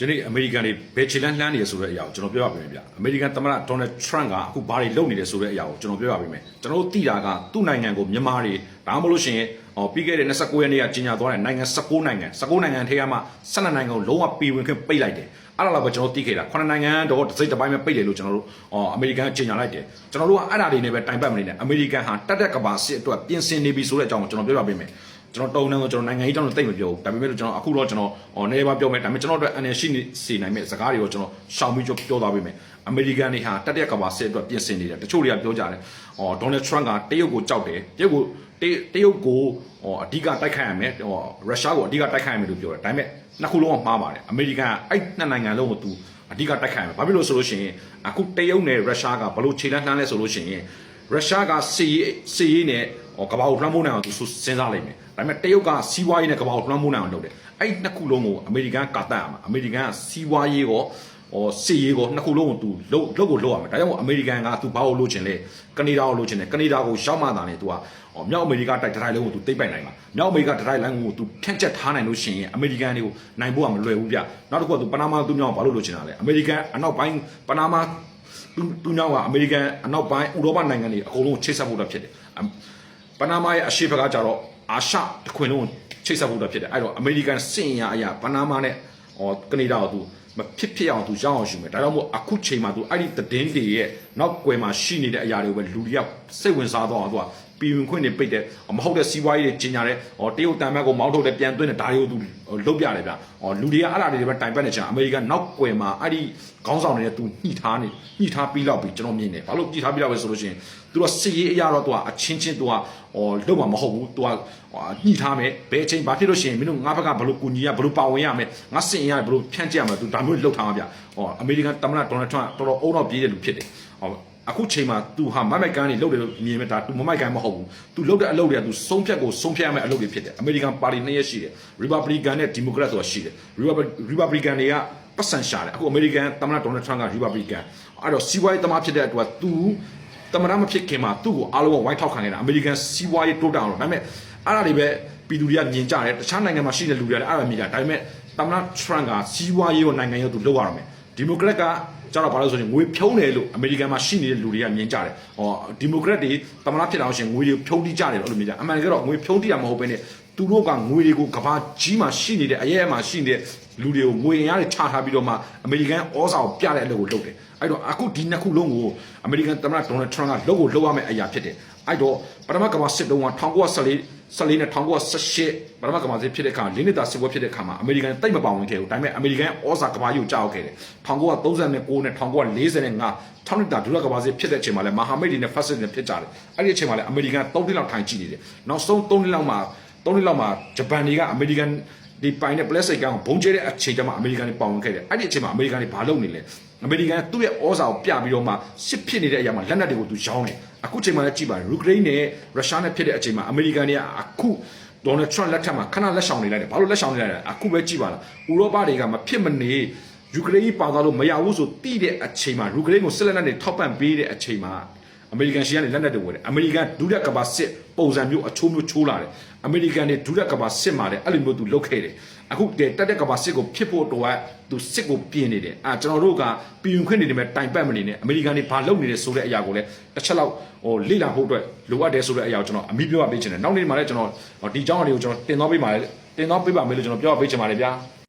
ယနေ့အမေရိကန်တွေဘယ်ခြေလှမ်းလှမ်းနေရဆိုတဲ့အရာကိုကျွန်တော်ပြောပြပေးမယ်ဗျအမေရိကန်သမ္မတဒေါ်နယ်ထရန့်ကအခုဘာတွေလုပ်နေတယ်ဆိုတဲ့အရာကိုကျွန်တော်ပြောပြပေးမယ်ကျွန်တော်တို့သိတာကသူ့နိုင်ငံကိုမြန်မာတွေဒါမှမဟုတ်လို့ရှိရင်ပြီးခဲ့တဲ့29ရက်နေ့ကကြီးညာသွားတဲ့နိုင်ငံ19နိုင်ငံထဲကမှ12နိုင်ငံကိုလုံးဝပြည်ဝင်ခွင့်ပိတ်လိုက်တယ်အဲ့ဒါတော့ကျွန်တော်သိခဲ့တာ9နိုင်ငံတော့တစ်စိတ်တစ်ပိုင်းပဲပိတ်တယ်လို့ကျွန်တော်တို့အမေရိကန်ကြီးညာလိုက်တယ်ကျွန်တော်တို့ကအဲ့ဒါတွေနဲ့ပဲတိုင်ပတ်မနေနဲ့အမေရိကန်ဟာတက်ကဘာစစ်အတွက်ပြင်ဆင်နေပြီဆိုတဲ့အကြောင်းကိုကျွန်တော်ပြောပြပေးမယ်ကျွန်တော်တုံနှံဆိုကျွန်တော်နိုင်ငံရေးတောင်းတော့တိတ်မပြောဘူးဒါပေမဲ့လို့ကျွန်တော်အခုတော့ကျွန်တော်နေပါပြောမယ်ဒါပေမဲ့ကျွန်တော်တို့အနေရှိနေစီနိုင်မဲ့စကားတွေကိုကျွန်တော်ရှောင်ပြီးပြောသွားပေးမယ်အမေရိကန်တွေဟာတတိယကမ္ဘာစစ်အတွက်ပြင်ဆင်နေတယ်တချို့တွေကပြောကြတယ်ဒေါ်နယ်ထရန့်ကတရုတ်ကိုကြောက်တယ်တရုတ်ကိုအဓိကတိုက်ခိုက်ရမယ်ရုရှားကိုအဓိကတိုက်ခိုက်ရမယ်လို့ပြောတယ်ဒါပေမဲ့နှစ်ခုလုံးကမှားပါတယ်အမေရိကန်အဲ့နှစ်နိုင်ငံလုံးကိုသူအဓိကတိုက်ခိုက်ရမယ်ဘာဖြစ်လို့ဆိုလို့ရှိရင်အခုတရုတ်နဲ့ရုရှားကဘလို့ခြေလှမ်းနှမ်းလဲဆိုလို့ရှိရင်ရုရှားကစီရေးနဲ့ကမ္ဘာကိုလွှမ်းမိုးနိုင်အောင်သူစဉ်းစားလိုက်မယ်ဒါပေမဲ့တရုတ်ကစီးပွားရေးနဲ့ကမ္ဘာကိုလွှမ်းမိုးနိုင်အောင်လုပ်တယ်အဲ့နှစ်ခုလုံးကိုအမေရိကန်ကတတ်ရမှာအမေရိကန်ကစီးပွားရေးကိုစစ်ရေးကိုနှစ်ခုလုံးကိုသူလုပ်ကိုလုပ်ရမယ်ဒါကြောင့်မို့အမေရိကန်ကသူဘာကိုလုပ်ချင်လဲကနေဒါကိုလုပ်ချင်တယ်ကနေဒါကိုရှောက်မှတာနဲ့သူကမြောက်အမေရိကတိုက်တိုင်းလုံးကိုသူတိတ်ပိုက်နိုင်မှာမြောက်အမေရိကတိုင်းလိုင်းကိုသူဖြန့်ကျက်ထားနိုင်လို့ရှိရင်အမေရိကန်တွေကိုနိုင်ဖို့ကမလွယ်ဘူးဗျနောက်တစ်ခုကသူပနာမာသူမြောက်ဘာလို့လုပ်ချင်တာလဲအမေရိကန်အနောက်ပိုင်းပနာမာသူမြောက်ကအမေရိကန်အနောက်ပိုင်းဥရောပနိုင်ငံတွေအကုန်လုံးချိတ်ဆက်ဖို့တော့ဖြစ်တယ်ပနာမာရဲ့အရှေ့ဘက်ကကျတော့အာရှတခွင်လုံးချိတ်ဆက်ဖို့တော့ဖြစ်တယ်အဲ့တော့အမေရိကန်စစ်အင်အားအရာပနာမာနဲ့ကနေဒါကိုသူမဖြစ်အောင်သူရောင်းအောင်ယူမယ်ဒါကြောင့်မို့အခုချိန်မှာသူအဲ့ဒီသတင်းတွေရဲ့နောက်ကွယ်မှာရှိနေတဲ့အရာတွေကိုပဲလူတွေကစိတ်ဝင်စားတော့သူကပြည်ဝင်ခွင့်တွေပိတ်တယ်မဟုတ်တဲ့စီးပွားရေးတွေကျင်ညာတယ်တရုတ်တန်ဘက်ကိုမောင်းထုတ်တယ်ပြန်သွင်းတယ်ဒါတွေကိုသူလုပ်ပြတယ်ဗျလူတွေကအဲ့ဒါတွေပဲတိုင်ပတ်နေချင်အမေရိကန်နောက်ကွယ်မှာအဲ့ဒီခေါင်းဆောင်တွေနဲ့သူညှိထားပြီးလောက်ပြီးကျွန်တော်မြင်တယ်ဘာလို့ညှိထားပြီးလောက်ပဲဆိုလို့ရှိရင်သူကစစ်ရေးအရာတော့သူကအချင်းချင်းသူကလုပ်မှာမဟုတ်ဘူးသူကညှိထားမယ်ဘယ်အချိန်ဘာဖြစ်လို့ရှိရင်မင်းတို့ငါဘက်ကဘလို့ကူညီရဘလို့ပါဝင်ရမယ်ငါစစ်အင်အားဘလို့ဖြန့်ကျက်ရမယ်သူဒါမျိုးလုပ်ထားမှာဗျအမေရိကန်သမ္မတဒေါ်နယ်ထရန့်တော်တော်အုံတော့ပြေးတဲ့လူဖြစ်တယ်အခုချိန်မှာသူဟာမိုက်ကန်တွေလုပ်တယ်လို့မြင်မဲ့ဒါသူမမိုက်ကန်မဟုတ်ဘူးသူလုပ်တဲ့အလုပ်တွေကသူဆုံးဖြတ်ရမယ့်အလုပ်တွေဖြစ်တယ်အမေရိကန်ပါတီနှစ်ရက်ရှိတယ် Republican နဲ့ Democrat ဆိုတာရှိတယ် Republican တွေကပတ်စံရှာတယ်အခုအမေရိကန်သမ္မတဒေါ်နယ်ထရန့်က Republican အဲ့တော့စီးပွားရေးသမားဖြစ်တဲ့အတွက်သူသမ္မတမဖြစ်ခင်မှာသူ့ကိုအားလုံးဝိုင်းထောက်ခံနေတာအမေရိကန်စီးပွားရေးတိုးတက်အောင်လို့ဒါပေမဲ့အဲ့ဒါတွေပဲပြည်သူတွေကမြင်ကြတယ်တခြားနိုင်ငံမှာရှိတဲ့လူတွေကလည်းအဲ့ဒါမြင်ကြဒါပေမဲ့သမ္မတထရန့်ကစီးပွားရေးကိုနိုင်ငံရေးသူလုပ်ရအောင်မယ်ဒီမိုကရက်ကကျတော့ဘာလို့ဆိုရင်ငွေဖြုံးတယ်လို့အမေရိကန်မှာရှိနေတဲ့လူတွေကမြင်ကြတယ်ဒီမိုကရက်တွေသမ္မတဖြစ်အောင်ရှင်ငွေတွေဖြုံးတိကြတယ်လို့မြင်ကြအမှန်တကယ်တော့ငွေဖြုံးတိတာမဟုတ်ဘဲနဲ့သူတို့ကငွေတွေကိုကဘာကြီးမှာရှိနေတဲ့အရဲမှာရှိနေတဲ့လူတွေကိုငွေရတွေချထားပြီးတော့မှအမေရိကန်ဩဇာကိုပြတဲ့အလုပ်ကိုလုပ်တယ်အဲ့တော့အခုဒီနှစ်ခုလုံးကိုအမေရိကန်သမ္မတဒေါ်နယ်ထရန့်ကလုပ်ရမယ့်အရာဖြစ်တယ်အဲ့တော့ပထမကမ္ဘာစစ်တုန်းက1914နဲ့1918ပထမကမ္ဘာစစ်ဖြစ်တဲ့အခါ၄နှစ်တာစစ်ပွဲဖြစ်တဲ့အခါမှာအမေရိကန်တိတ်မပါဝင်ခဲ့ဘူးဒါပေမဲ့အမေရိကန်ဩဇာကမ္ဘာကြီးကိုကြောက်ခဲ့တယ်1939နဲ့1945 6နှစ်တာဒုတိယကမ္ဘာစစ်ဖြစ်တဲ့အချိန်မှာလည်းမဟာမိတ်တွေနဲ့ဖက်စစ်တွေဖြစ်ကြတယ်အဲ့ဒီအချိန်မှာလည်းအမေရိကန်3နှစ်လောက်ထိုင်ကြည့်နေတယ်နောက်ဆုံး3နှစ်လောက်မှာဂျပန်တွေကအမေရိကန်ဒီပိုင်နဲ့ပလက်စတစ်ကောင်ဘုံကျဲတဲ့အချိန်ကျမှအမေရိကန်တွေပါဝင်ခဲ့တယ်အဲ့ဒီအချိန်မှာအမေရိကန်တွေဘာလုပ်နေလဲအမေရိကန်သူ့ရဲ့ဩဇာကိုပြပြီးတော့မှစစ်ဖြစ်နေတဲ့အရာမှာလက်နက်တွေကိုသူရောင်းတယ်အခုချိန်မှာလည်းကြည့်ပါယူကရိန်းနဲ့ရုရှားနဲ့ဖြစ်တဲ့အချိန်မှာအမေရိကန်တွေကအခုဒေါ်နယ်ထရန့်လက်ထက်မှာခဏလက်ဆောင်နေလိုက်တယ်ဘာလို့လက်ဆောင်နေလိုက်လဲအခုပဲကြည့်ပါလားဥရောပတွေကမဖြစ်မနေယူကရိန်းပါသွားလို့မရဘူးဆိုတိတဲ့အချိန်မှာယူကရိန်းကိုစစ်လက်နက်တွေထောက်ပံ့ပေးတဲ့အချိန်မှာအမေရိကန်ရှီကနေလက်နက်တွေဝယ်တယ်အမေရိကန်ဒုတိယကမ္ဘာစစ်ပုံစံမျိုးအချိုးမျိုးချိုးလာတယ်အမေရိကန်တွေဒုတိယကမ္ဘာစစ်မှာလည်းအဲ့လိုမျိုးသူလုပ်ခဲ့တယ်အခုတက်တဲ့ကမ္ဘာစစ်ကိုဖြစ်ဖို့တော့သူစစ်ကိုပြင်နေတယ်ကျွန်တော်တို့ကပြည်ဝင်ခွင့်နေတယ်မဲ့တိုင်ပတ်မနေနဲ့အမေရိကန်တွေဘာလုပ်နေတယ်ဆိုတဲ့အရာကိုလည်းတစ်ချက်လောက်လေ့လာဖို့အတွက်လိုအပ်တယ်ဆိုတဲ့အရာကိုကျွန်တော်အမိပြောပေးချင်တယ်နောက်နေ့မှာလည်းကျွန်တော်ဒီအကြောင်းအရာတွေကိုကျွန်တော်တင်သွားပေးပါမယ်လို့ကျွန်တော်ပြောပေးချင်ပါတယ်ဗျာ